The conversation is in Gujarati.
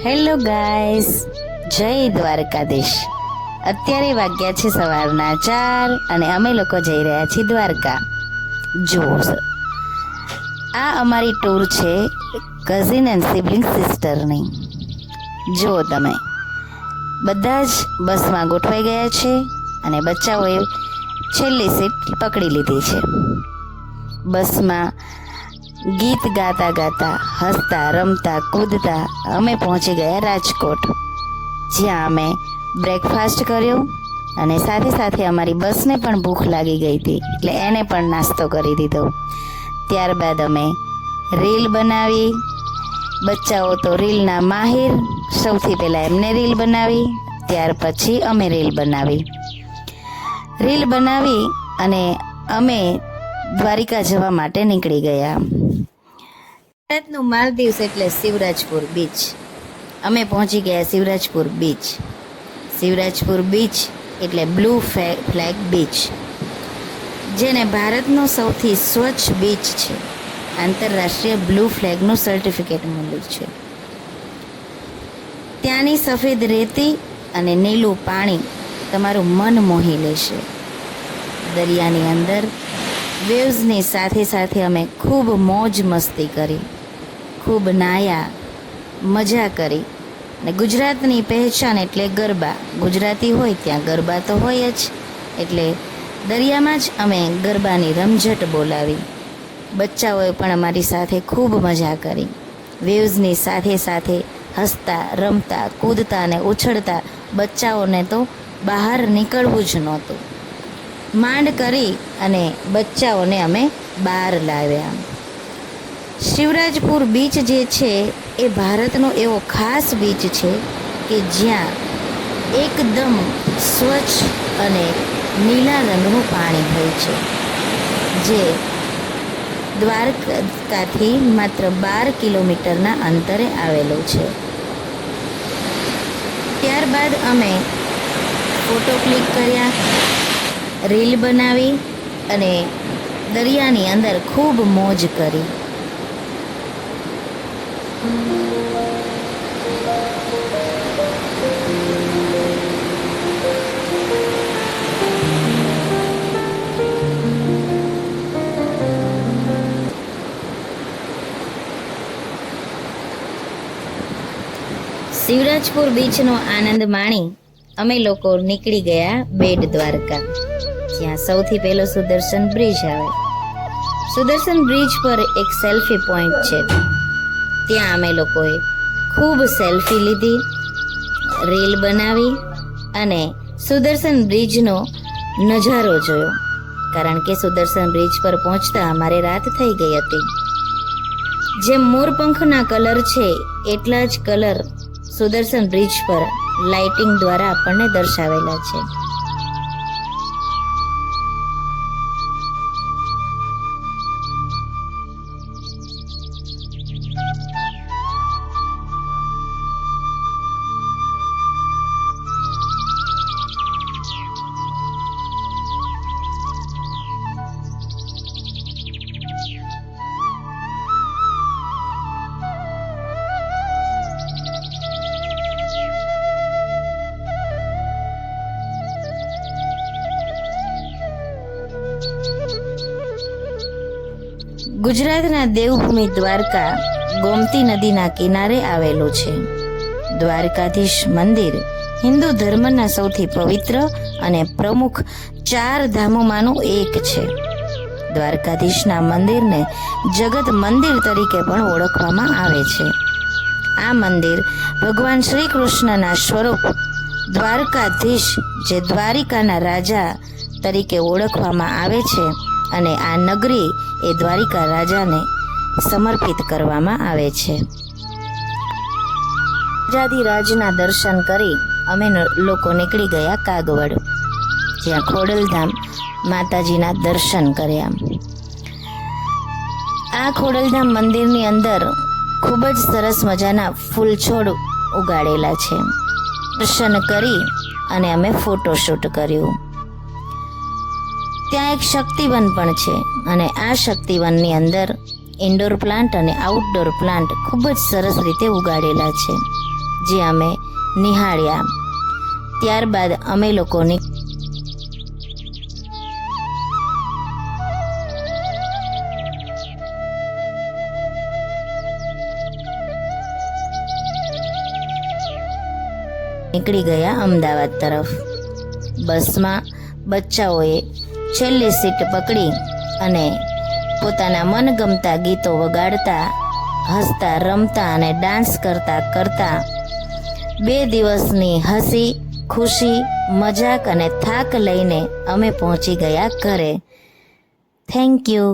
હેલો ગાઈસ, જય દ્વારકાધીશ. અત્યારે વાગ્યા છે સવારના 4 અને અમે લોકો જઈ રહ્યા છીએ દ્વારકા. જો આ અમારી ટૂર છે કઝિન એન્ડ સિબલિંગ સિસ્ટરની. જો તમે બધા જ બસમાં ગોઠવાઈ ગયા છે અને બચ્ચાઓએ છેલ્લી સીટ પકડી લીધી છે. બસમાં ગીત ગાતા ગાતા, હસતા રમતા કૂદતા અમે પહોંચી ગયા રાજકોટ, જ્યાં અમે બ્રેકફાસ્ટ કર્યો અને સાથે સાથે અમારી બસને પણ ભૂખ લાગી ગઈ હતી, એટલે એને પણ નાસ્તો કરી દીધો. ત્યારબાદ અમે રીલ બનાવી. બચ્ચાઓ તો રીલના માહિર. સૌથી પહેલાં એમને રીલ બનાવી, ત્યાર પછી અમે રીલ બનાવી અને અમે દ્વારિકા જવા માટે નીકળી ગયા. ગુજરાતનું માલદીવ્સ એટલે શિવરાજપુર બીચ. અમે પહોંચી ગયા શિવરાજપુર બીચ. શિવરાજપુર બીચ એટલે બ્લુ ફ્લેગ બીચ, જેને ભારતનો સૌથી સ્વચ્છ બીચ છે. આંતરરાષ્ટ્રીય બ્લુ ફ્લેગનું સર્ટિફિકેટ મળ્યું છે. ત્યાંની સફેદ રેતી અને નીલું પાણી તમારું મન મોહી લેશે. દરિયાની અંદર વેવ્સની સાથે સાથે અમે ખૂબ મોજ મસ્તી કરી, ખૂબ નાયા, મજા કરી. અને ગુજરાતની પહેચાન એટલે ગરબા. ગુજરાતી હોય ત્યાં ગરબા તો હોય જ, એટલે દરિયામાં જ અમે ગરબાની રમઝટ બોલાવી. બચ્ચાઓએ પણ અમારી સાથે ખૂબ મજા કરી. વેવ્સની સાથે સાથે હસતા રમતા કૂદતા અને ઉછળતા બચ્ચાઓને તો બહાર નીકળવું જ નહોતું. માંડ કરી અને બચ્ચાઓને અમે બહાર લાવ્યા. શિવરાજપુર બીચ જે છે એ ભારતનો એવો ખાસ બીચ છે કે જ્યાં એકદમ સ્વચ્છ અને નીલા રંગનું પાણી હોય છે, જે દ્વારકાથી માત્ર 12 કિલોમીટરના અંતરે આવેલો છે. ત્યારબાદ અમે ફોટો ક્લિક કર્યા, રીલ બનાવી અને દરિયાની અંદર ખૂબ મોજ કરી. શિવરાજપુર બીચનો આનંદ માણી અમે લોકો નીકળી ગયા બેટ દ્વારકા, જ્યાં સૌથી પહેલો સુદર્શન બ્રિજ આવે. સુદર્શન બ્રિજ પર એક સેલ્ફી પોઈન્ટ છે. ત્યાં અમે લોકોએ ખૂબ સેલ્ફી લીધી, રીલ બનાવી અને સુદર્શન બ્રિજનો નજારો જોયો, કારણ કે સુદર્શન બ્રિજ પર પહોંચતા અમારે રાત થઈ ગઈ હતી. જેમ મોરપંખના કલર છે એટલા જ કલર સુદર્શન બ્રિજ પર લાઇટિંગ દ્વારા આપણને દર્શાવેલા છે. ગુજરાતના દેવભૂમિ દ્વારકા ગોમતી નદીના કિનારે આવેલું છે. દ્વારકાધીશ મંદિર હિન્દુ ધર્મના સૌથી પવિત્ર અને પ્રમુખ 4 ધામોમાંનું એક છે. દ્વારકાધીશના મંદિરને જગત મંદિર તરીકે પણ ઓળખવામાં આવે છે. આ મંદિર ભગવાન શ્રી કૃષ્ણના સ્વરૂપ દ્વારકાધીશ, જે દ્વારિકાના રાજા તરીકે ઓળખવામાં આવે છે, અને આ નગરી એ દ્વારિકા રાજાને સમર્પિત કરવામાં આવે છે. રાજાધિરાજના દર્શન કરી અમે લોકો નીકળી ગયા કાગવડ, જ્યાં ખોડલધામ માતાજીના દર્શન કર્યા. આ ખોડલધામ મંદિરની અંદર ખૂબ જ સરસ મજાના ફૂલ છોડ ઉગાડેલા છે. દર્શન કરી અને અમે ફોટોશૂટ કર્યું. ત્યાં એક શક્તિવન પણ છે, અને આ શક્તિવનની અંદર ઇન્ડોર પ્લાન્ટ અને આઉટડોર પ્લાન્ટ ખૂબ જ સરસ રીતે ઉગાડેલા છે. જે અમે નિહાળ્યા. ત્યારબાદ અમે લોકોની નીકળી ગયા અમદાવાદ તરફ. બસમાં બચ્ચાઓએ છેલ્લી સીટ પકડી અને પોતાના મનગમતા ગીતો વગાડતા, હસતા, રમતા અને ડાન્સ કરતા કરતા 2 દિવસની હસી, ખુશી, મજાક અને થાક લઈને અમે પહોંચી ગયા ઘરે. Thank you.